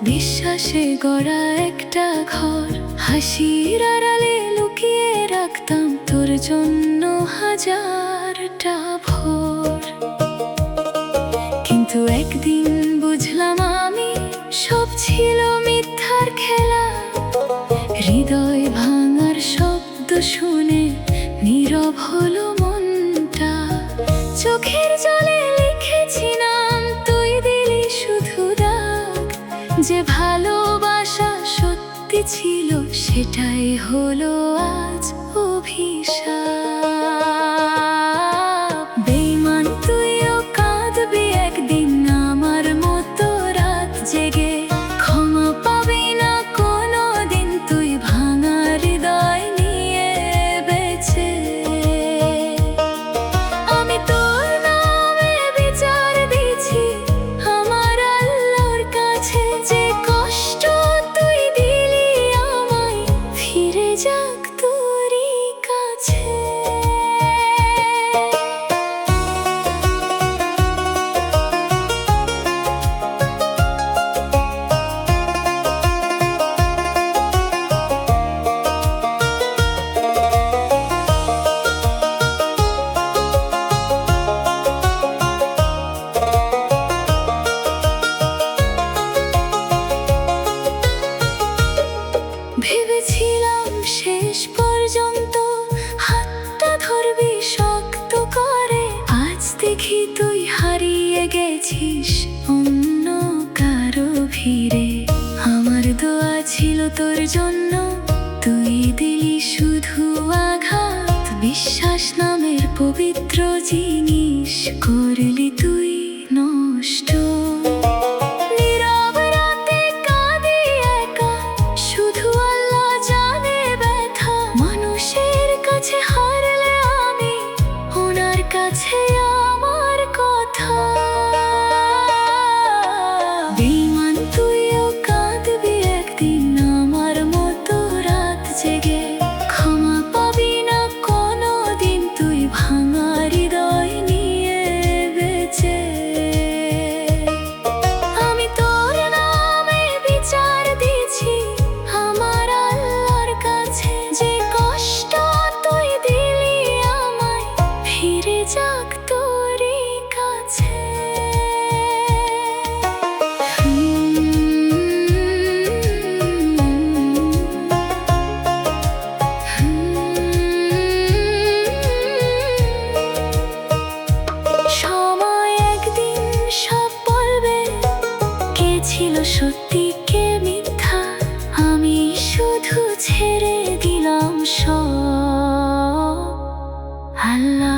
বিশ্বাসে গড়া একটা ঘর, হাসির আড়ালে লুকিয়ে রাখতাম তোর জন্য হাজারটা ভোর। কিন্তু একদিন বুঝলাম আমি সব ছিল মিথ্যার খেলা। হৃদয় ভাঙার শব্দ শুনে নীরব হলো মনটা। চোখের জলে লিখেছি নাম, তুই দিলি শুধু দাগ। যে ভালোবাসা সত্যি ছিল সেটাই হলো আজ অভিশাপ। বেঈমান তুইও কাঁদবি একদিন আমার মতো রাত জেগে। ক্ষমা পাবি না কোনোদিন তুই ভাঙা হৃদয় নিয়ে বেঁচে। আমি তোর নামে বিচার দিছি আমার আল্লাহর কাছে। যে কষ্ট তুই দিলি আমায় ফিরে যাক তোরই কাছে। ভেবেছিলাম শেষ পর্যন্ত হাতটা ধরবি শক্ত করে। আজ দেখি তুই হারিয়ে গেছিস অন্য কারো ভিড়ে। আমার দোয়া ছিল তোর জন্য, তুই দিলি শুধু আঘাত। বিশ্বাস নামের পবিত্র জিনিস করলি তুই নষ্ট। কাছে আমার কথা বেঈমান তুইও কাঁদবি একদিন আমার মতো রাত জেগে। ক্ষমা পাবি না কোনোদিন তুই ভাঙা হৃদয় নিয়ে বেঁচে। আমি তোর নামে বিচার দিছি আমার আল্লাহর কাছে। যে কষ্ট তুই দিলি আমায় ফিরে যাক তোরই কাছে। সময় একদিন সব বলবে কে ছিল সত্যি কে মিথ্যা। আমি শুধু ছেড়ে দিলাম সব আল্লাহ।